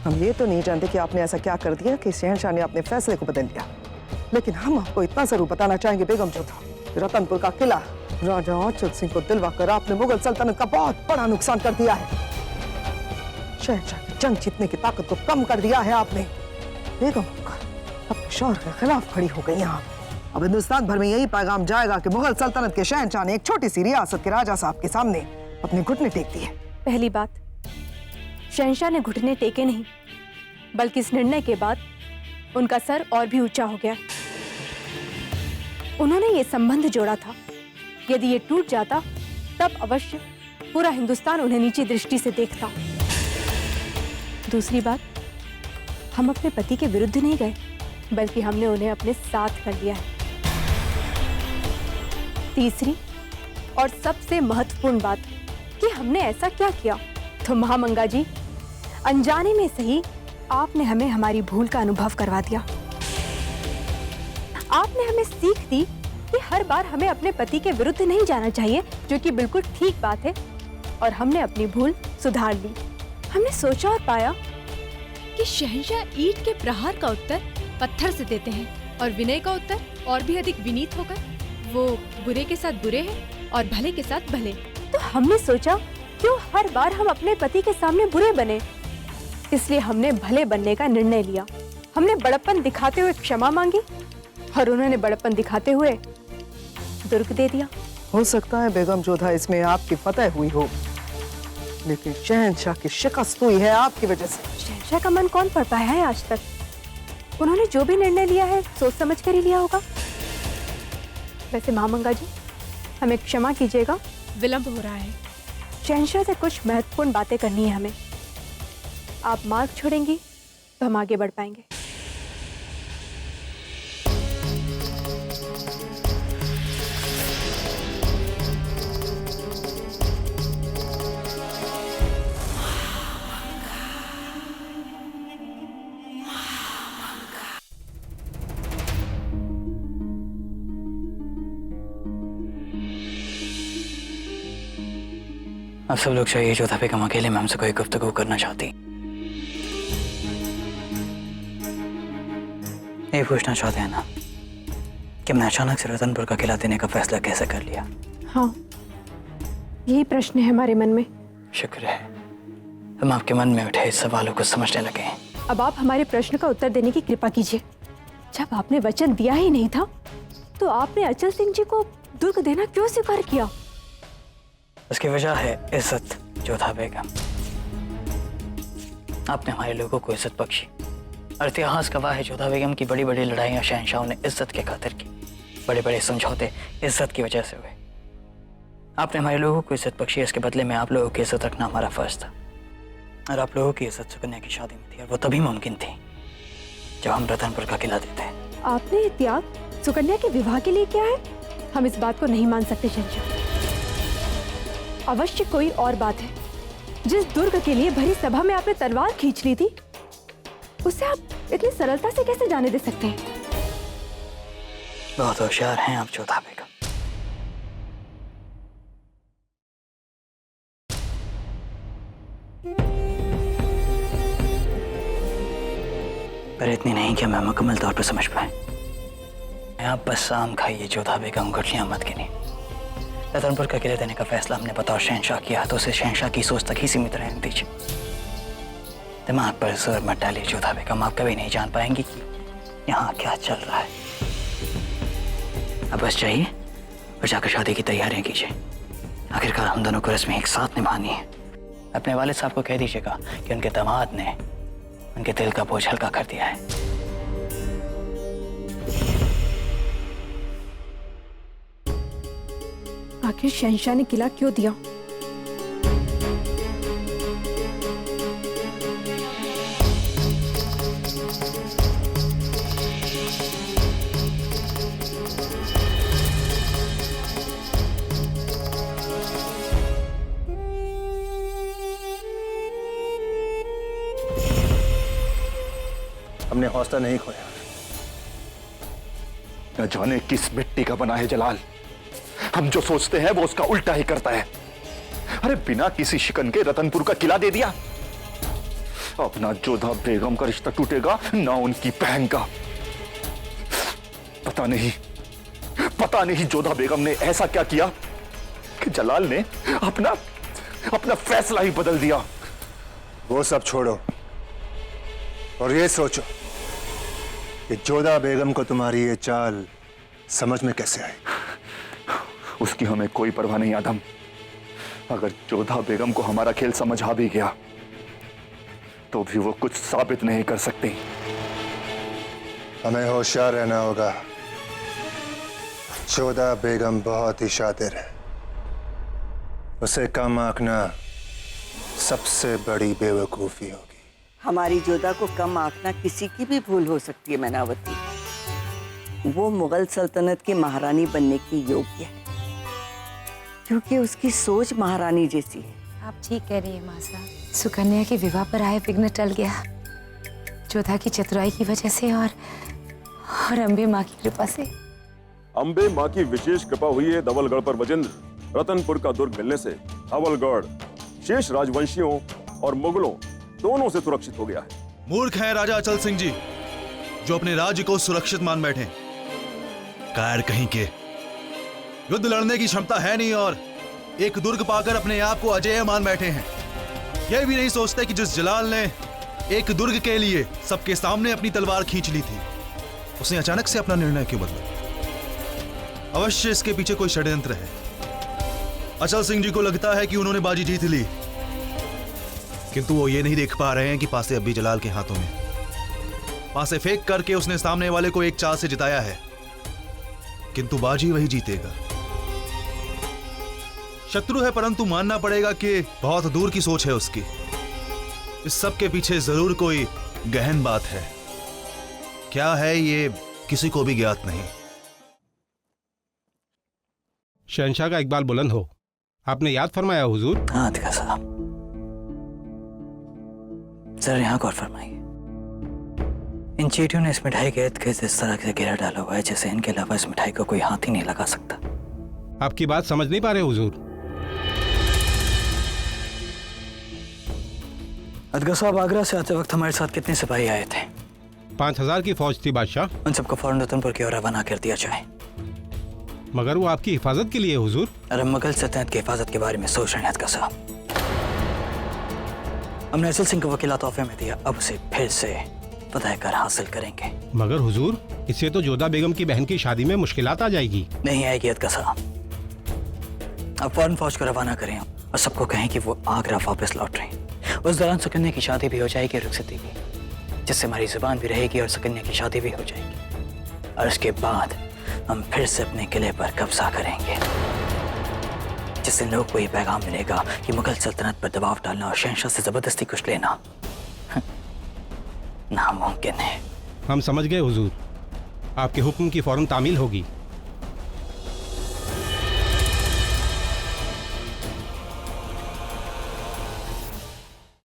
हम ये तो नहीं जानते कि आपने ऐसा क्या कर दिया कि शहंशाह ने अपने फैसले को बदल दिया, लेकिन हम आपको इतना जरूर बताना चाहेंगे बेगम जोधा, रतनपुर का किला राजा अच्युत सिंह को दिलवा कर आपने मुगल सल्तनत का बहुत बड़ा नुकसान कर दिया है। शहंशाह की जंग जीतने की ताकत को कम कर दिया है आपने। बेगम अपने शौहर के खिलाफ खड़ी हो गई आप। अब हिंदुस्तान भर में यही पैगाम जाएगा कि मुगल सल्तनत के शहंशाह ने एक छोटी सी रियासत के राजा साहब के सामने अपने घुटने टेक दिए। पहली बात, शहंशाह ने घुटने टेके नहीं, बल्कि इस निर्णय के बाद उनका सर और भी ऊंचा हो गया। उन्होंने ये संबंध जोड़ा था, यदि ये टूट जाता तब अवश्य पूरा हिंदुस्तान उन्हें नीची दृष्टि से देखता। दूसरी बात, हम अपने पति के विरुद्ध नहीं गए, बल्कि हमने उन्हें अपने साथ कर लिया है। तीसरी और सबसे महत्वपूर्ण बात कि हमने ऐसा क्या किया तो महामंगा जी, अनजाने में सही आपने हमें हमारी भूल का अनुभव करवा दिया। आपने हमें सीख दी कि हर बार हमें अपने पति के विरुद्ध नहीं जाना चाहिए, जो कि बिल्कुल ठीक बात है, और हमने अपनी भूल सुधार ली। हमने सोचा और पाया कि शहंशाह ईंट के प्रहार का उत्तर पत्थर से देते हैं और विनय का उत्तर और भी अधिक विनीत होकर वो बुरे के साथ बुरे हैं और भले के साथ भले। तो हमने सोचा क्यों हर बार हम अपने पति के सामने बुरे बने, इसलिए हमने भले बनने का निर्णय लिया। हमने बड़प्पन दिखाते हुए क्षमा मांगी और उन्होंने बड़प्पन दिखाते हुए दुर्ग दे दिया। हो सकता है बेगम जोधा इसमें आपकी फतह हुई हो, लेकिन शहंशाह की शिकस्त हुई है आपकी वजह से। शहंशाह का मन कौन पढ़ पाया है आज तक? उन्होंने जो भी निर्णय लिया है सोच समझ कर ही लिया होगा। वैसे महामंगा जी, हमें क्षमा कीजिएगा, विलंब हो रहा है। शहंशाह से कुछ महत्वपूर्ण बातें करनी है हमें। आप मार्ग छोड़ेंगी तो हम आगे बढ़ पाएंगे। अब सब लोग चाहिए जोधा बेगम अकेले में हमसे कोई गुफ्तगू करना चाहती। ये पूछना चाहते हैं ना कि हमने अचानक से रतनपुर का किला देने का फैसला कैसे कर लिया? हाँ, यही प्रश्न है हमारे मन में। शुक्र है हम आपके मन में उठे इस सवालों को समझने लगे हैं। अब आप हमारे प्रश्न का उत्तर देने की कृपा कीजिए। जब आपने वचन दिया ही नहीं था तो आपने अचल सिंह जी को दुर्ग देना क्यों स्वीकार किया? उसकी वजह है इज्जत जोधा बेगम। आपने हमारे लोगों को इज्जत बख्शी और इतिहास गवाह है जोधा बेगम की बड़ी बड़ी लड़ाइयां शहंशाहों ने इज्जत के खातिर की। बड़े बड़े समझौते इज्जत की वजह से हुए। आपने हमारे लोगों को इज्जत बख्शी, इसके बदले में आप लोगों की इज्जत रखना हमारा फर्ज था। और आप लोगों की इज्जत सुकन्या की शादी में थी, और वो तभी मुमकिन थी जब हम रतनपुर का किला देते। आपने ये त्याग सुकन्या के विवाह के लिए किया है? हम इस बात को नहीं मान सकते शहंशाह। अवश्य कोई और बात है। जिस दुर्ग के लिए भरी सभा में आपने तलवार खींच ली थी, उसे आप इतनी सरलता से कैसे जाने दे सकते हैं? बहुत होशियार हैं आप जोधा बेगम। पर इतनी नहीं कि मैं मुकम्मल तौर पर समझ पाए। आप बस शाम खाइए जोधा बेगम, गुठलियां मत गिने। रतनपुर का किला देने का फैसला हमने बतौर शहंशाह किया, तो उसे शहंशाह की सोच तक ही सीमित रहने दीजिए। दिमाग पर जोर मत डालिए जोधा बेगम, आप कभी नहीं जान पाएंगी कि यहाँ क्या चल रहा है। अब बस चाहिए और जाकर शादी की तैयारियां कीजिए। आखिरकार हम दोनों को रस्में एक साथ निभानी है। अपने वालिद साहब को कह दीजिएगा कि उनके दामाद ने उनके दिल का बोझ हल्का कर दिया है। आखिर शहंशाह ने किला क्यों दिया? हमने हौसला नहीं खोया। न जाने किस मिट्टी का बना है जलाल, हम जो सोचते हैं वो उसका उल्टा ही करता है। अरे बिना किसी शिकन के रतनपुर का किला दे दिया। अपना जोधा बेगम का रिश्ता टूटेगा ना उनकी बहन का। पता नहीं जोधा बेगम ने ऐसा क्या किया कि जलाल ने अपना फैसला ही बदल दिया। वो सब छोड़ो और ये सोचो कि जोधा बेगम को तुम्हारी ये चाल समझ में कैसे आई। उसकी हमें कोई परवाह नहीं आदम। अगर जोधा बेगम को हमारा खेल समझ आ भी गया तो भी वो कुछ साबित नहीं कर सकती। हमें होशियार रहना होगा। जोधा बेगम बहुत ही शातिर है। उसे कम आंकना सबसे बड़ी बेवकूफी होगी। हमारी जोधा को कम आंकना किसी की भी भूल हो सकती है मैनावती। वो मुगल सल्तनत की महारानी बनने की योग्य है क्योंकि उसकी सोच महारानी जैसी है। आप ठीक कह रही है मासा। सुकन्या के विवाह पर आए विघ्न टल गया जोधा की चतुराई की वजह से और अंबे माँ की कृपा से। अंबे माँ की विशेष कृपा हुई है धवलगढ़ पर वजेंद्र। रतनपुर का दुर्ग मिलने से धवलगढ़ शेष राजवंशियों और मुगलों दोनों से सुरक्षित हो गया है। मूर्ख है राजा अचल सिंह जी जो अपने राज्य को सुरक्षित मान बैठे। कायर कहीं के, युद्ध लड़ने की क्षमता है नहीं और एक दुर्ग पाकर अपने आप को अजेय मान बैठे हैं। यह भी नहीं सोचते कि जिस जलाल ने एक दुर्ग के लिए सबके सामने अपनी तलवार खींच ली थी उसने अचानक से अपना निर्णय क्यों बदला। अवश्य इसके पीछे कोई षड्यंत्र है। अचल सिंह जी को लगता है कि उन्होंने बाजी जीत ली किंतु वो ये नहीं देख पा रहे हैं कि पासे अब भी जलाल के हाथों में। पासे फेंक करके उसने सामने वाले को एक चाल से जिताया है किंतु बाजी वही जीतेगा। शत्रु है परंतु मानना पड़ेगा कि बहुत दूर की सोच है उसकी। इस सब के पीछे जरूर कोई गहन बात है। क्या है ये किसी को भी ज्ञात नहीं। शहंशाह का इकबाल बुलंद हो। आपने याद फरमाया हुजूर। हाँ दिखा साहब, जरा यहाँ गौर फरमाइए। इन चीटियों ने इस मिठाई के इर्द गिर्द इस तरह से घेरा डाला हुआ है जैसे इनके अलावा इस मिठाई को कोई हाथ ही नहीं लगा सकता। आपकी बात समझ नहीं पा रहे हुजूर। अदगा साहब, आगरा से आते वक्त हमारे साथ कितने सिपाही आए थे? 5000 की फौज थी बादशाह। उन सबको फौरन रतनपुर की ओर रवाना कर दिया जाए। मगर वो आपकी हिफाजत के लिए हुजूर। अरे मुगल सल्तनत की हिफाजत के बारे में सोच रहे हैं अदगा साहब। हमने अचल सिंह को वकीला तोहफे में दिया, अब उसे फिर से फतह कर हासिल करेंगे। मगर हुजूर, इससे तो जोधा बेगम की बहन की शादी में मुश्किलात आ जाएगी। नहीं आएगी अदगा साहब। अब फौरन फौज को रवाना करें और सबको कहें कि वो आगरा वापस लौट रहे हैं। उस दौरान सुकन्या की शादी भी हो जाएगी रुखसती की, जिससे हमारी जुबान भी रहेगी और सुकन्या की शादी भी हो जाएगी। और उसके बाद हम फिर से अपने किले पर कब्जा करेंगे, जिससे लोग को ये पैगाम मिलेगा कि मुगल सल्तनत पर दबाव डालना और शहंशाह से जबरदस्ती कुछ लेना नामुमकिन है। हम समझ गए हुजूर। आपके हुक्म की फौरन तामील होगी।